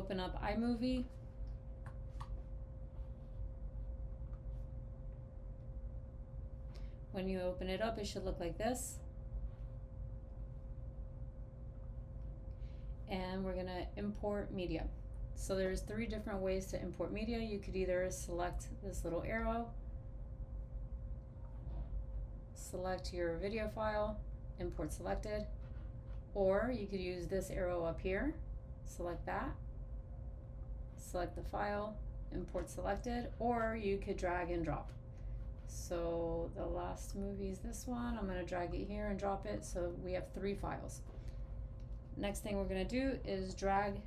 open up iMovie, when you open it up, it should look like this. And we're gonna import media. So there's 3 different ways to import media. You could either select this little arrow, select your video file, import selected, or you could use this arrow up here, select that, select the file, import selected, or you could drag and drop. So the last movie is this one. I'm gonna drag it here and drop it, so we have 3 files. Next thing we're gonna do is drag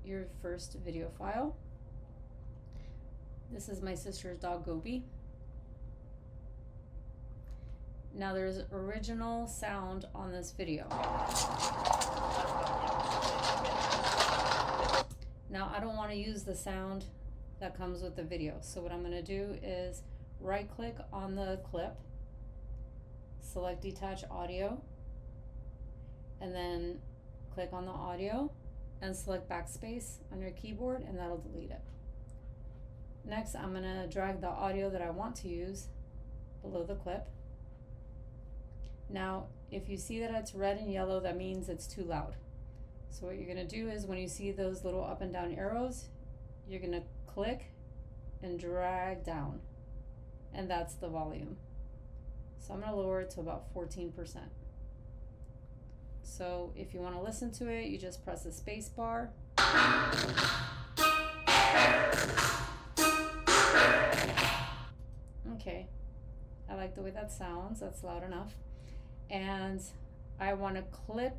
your first video file. This is my sister's dog Gobi. Now there's original sound on this video. Now I don't want to use the sound that comes with the video. So what I'm going to do is right click on the clip, select Detach Audio, and then click on the audio and select backspace on your keyboard, and that'll delete it. Next, I'm going to drag the audio that I want to use below the clip. Now, if you see that it's red and yellow, that means it's too loud. So what you're going to do is when you see those little up and down arrows, you're going to click and drag down, and that's the volume. So I'm going to lower it to about 14%. So if you want to listen to it, you just press the space bar. Okay, I like the way that sounds. That's loud enough. And I want to clip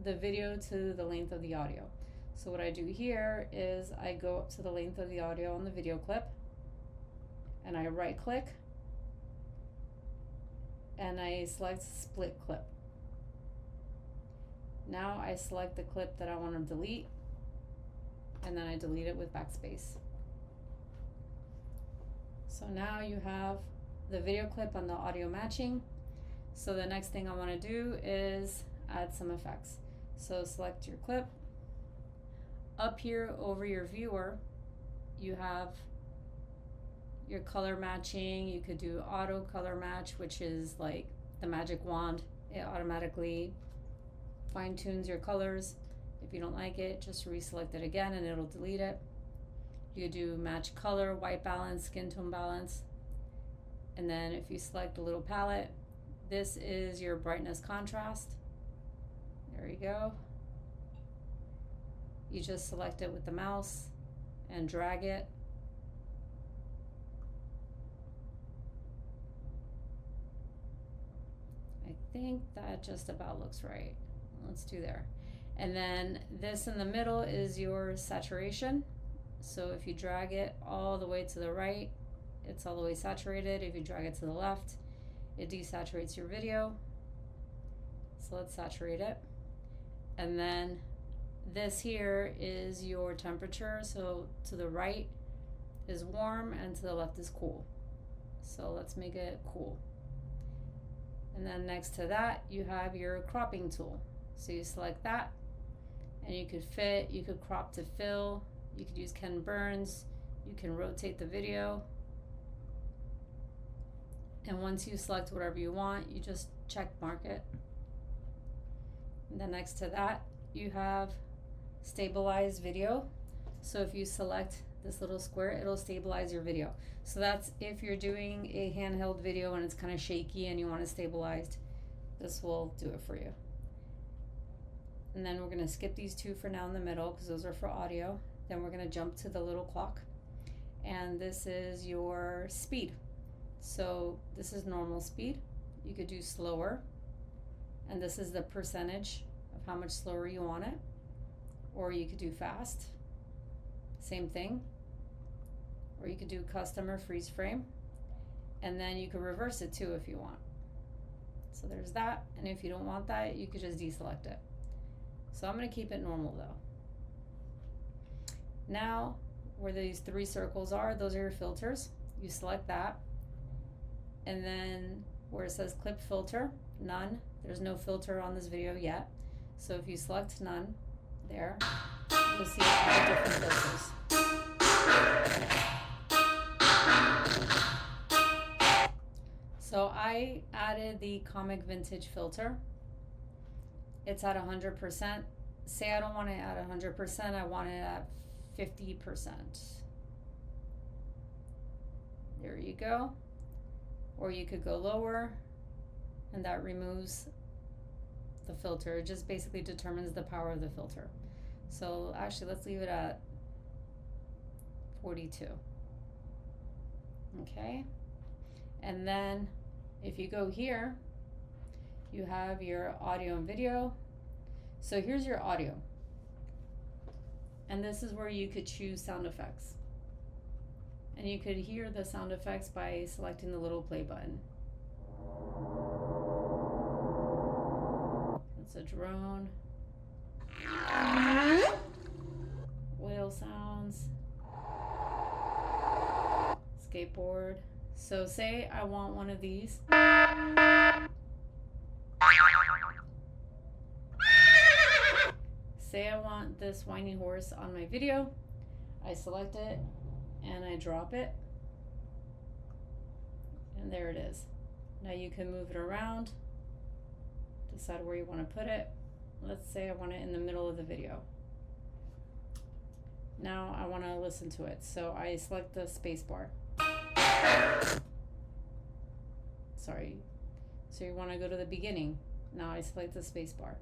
the video to the length of the audio. So what I do here is I go up to the length of the audio on the video clip, and I right click and I select split clip. Now I select the clip that I want to delete, and then I delete it with backspace. So now you have the video clip and the audio matching. So the next thing I want to do is add some effects. So select your clip. Up here over your viewer, you have your color matching. You could do auto color match, which is like the magic wand. It automatically fine tunes your colors. If you don't like it, just reselect it again and it'll delete it. You could do match color, white balance, skin tone balance. And then if you select the little palette, this is your brightness contrast. There you go. You just select it with the mouse and drag it. I think that just about looks right. Let's do there. And then this in the middle is your saturation. So if you drag it all the way to the right, it's all the way saturated. If you drag it to the left, it desaturates your video. So let's saturate it. And then this here is your temperature. So to the right is warm and to the left is cool. So let's make it cool. And then next to that, you have your cropping tool. So you select that, and you could fit, you could crop to fill, you could use Ken Burns, you can rotate the video. And once you select whatever you want, you just check mark it. And then next to that, you have stabilize video. So if you select this little square, it'll stabilize your video. So that's if you're doing a handheld video and it's kind of shaky and you want it stabilized, this will do it for you. And then we're going to skip these two for now in the middle because those are for audio. Then we're going to jump to the little clock, and this is your speed. So this is normal speed. You could do slower, and this is the percentage of how much slower you want it, or you could do fast, same thing, or you could do custom or freeze frame, and then you could reverse it too if you want. So there's that, and if you don't want that, you could just deselect it. So I'm going to keep it normal though. Now, where these 3 circles are, those are your filters. You select that, and then where it says clip filter, none, there's no filter on this video yet. So if you select none there, You'll see all the different filters. So I added the comic vintage filter. It's at 100%. Say I don't want it at 100%, I want it at 50%. There you go. Or you could go lower, and that removes the filter. It just basically determines the power of the filter. So actually, let's leave it at 42. Okay. And then if you go here, you have your audio and video. So here's your audio. And this is where you could choose sound effects. And you could hear the sound effects by selecting the little play button. It's a drone. Whale sounds. Skateboard. So say I want one of these. Say I want this whiny horse on my video. I select it and I drop it. And there it is. Now you can move it around. Decide where you want to put it. Let's say I want it in the middle of the video. Now I want to listen to it. So I select the space bar. Sorry. So you want to go to the beginning. Now I select the space bar.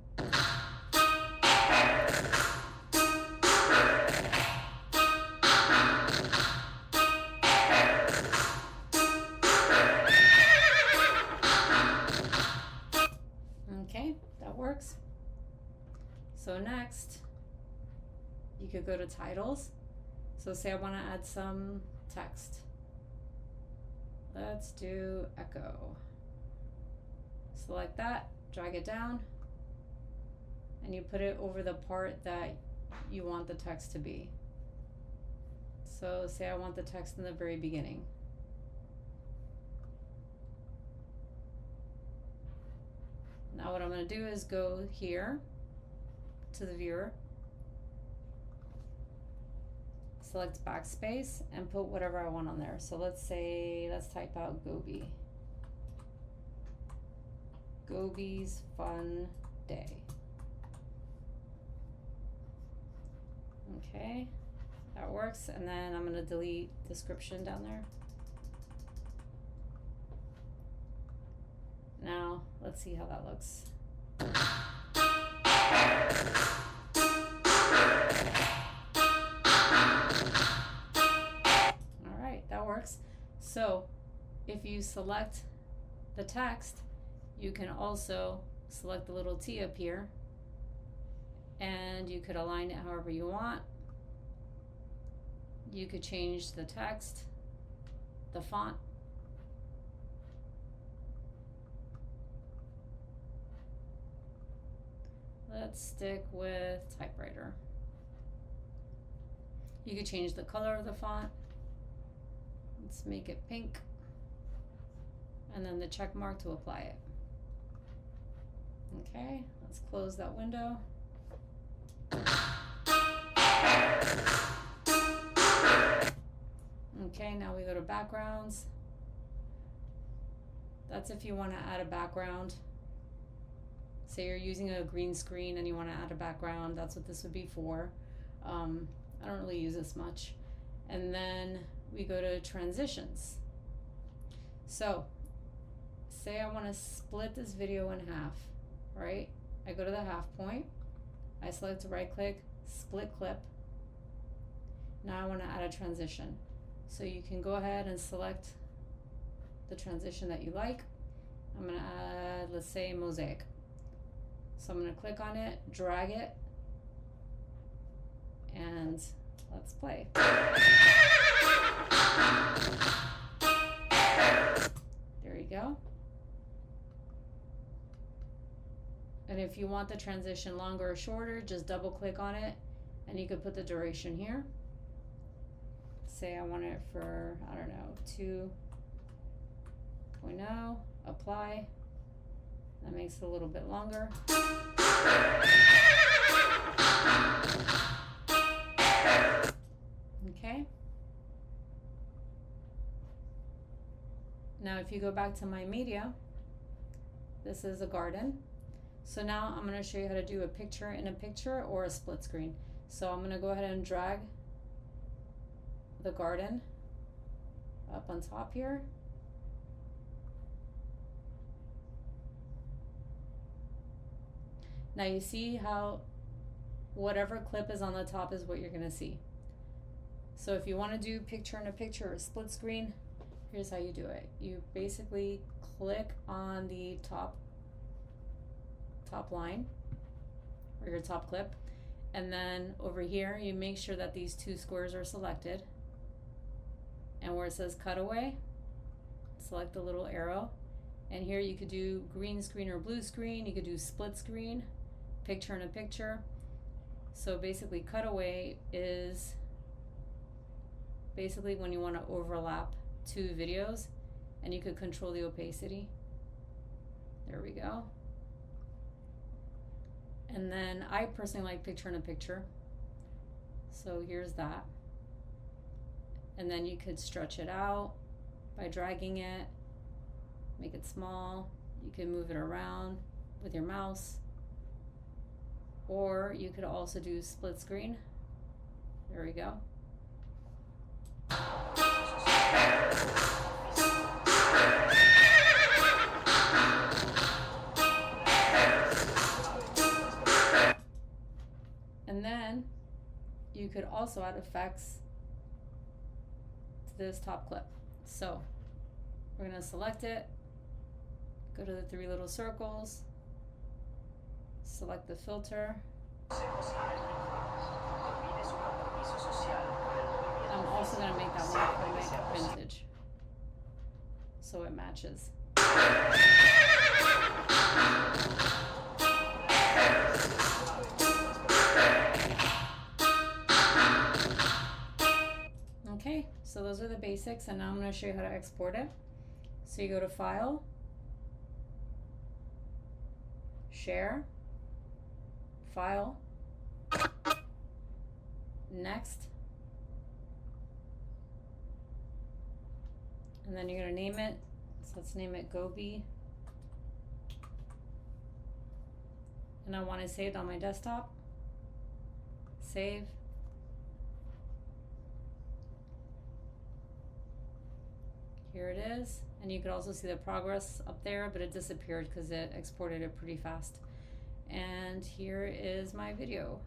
Okay, that works. So next, you could go to titles. So say I want to add some text. Let's do echo. Select that, drag it down, and you put it over the part that you want the text to be. So say I want the text in the very beginning. Now what I'm going to do is go here to the viewer, select backspace, and put whatever I want on there. So let's type out Gobi. Gobi's fun day. Okay, that works. And then I'm going to delete description down there. Now let's see how that looks. All right, that works. So if you select the text, you can also select the little T up here, and you could align it however you want. You could change the text, the font. Let's stick with typewriter. You could change the color of the font. Let's make it pink. And then the check mark to apply it. Okay, let's close that window. Okay, now we go to backgrounds. That's if you want to add a background. Say you're using a green screen and you want to add a background, that's what this would be for. I don't really use this much. And then we go to transitions. So say I want to split this video in half, right? I go to the half point, I select right click, split clip. Now I want to add a transition. So you can go ahead and select the transition that you like. I'm going to add, let's say, mosaic. So I'm going to click on it, drag it, and let's play. There you go. And if you want the transition longer or shorter, just double click on it, and you could put the duration here. Say I want it for, I don't know, 2.0, apply. That makes it a little bit longer. Now if you go back to my media, this is a garden. So now I'm going to show you how to do a picture in a picture or a split screen. So I'm going to go ahead and drag the garden up on top here. Now you see how whatever clip is on the top is what you're going to see. So if you want to do picture in a picture or split screen, here's how you do it. You basically click on the top line or your top clip, and then over here you make sure that these two squares are selected, and where it says cutaway, select the little arrow, and here you could do green screen or blue screen, you could do split screen, picture in a picture. So basically cutaway is basically when you want to overlap two videos, and you could control the opacity. There we go. And then I personally like picture in a picture, so here's that. And then you could stretch it out by dragging it, make it small. You can move it around with your mouse, or you could also do split screen. There we go. And then you could also add effects to this top clip. So we're going to select it, go to the three little circles, select the filter. I'm also going to make that one vintage so it matches. Okay, so those are the basics, and now I'm going to show you how to export it. So you go to File, Share, File, Next, and then you're going to name it. So let's name it Gobi, and I want it saved on my desktop. Save. Here it is, and you could also see the progress up there, but it disappeared because it exported it pretty fast. And here is my video.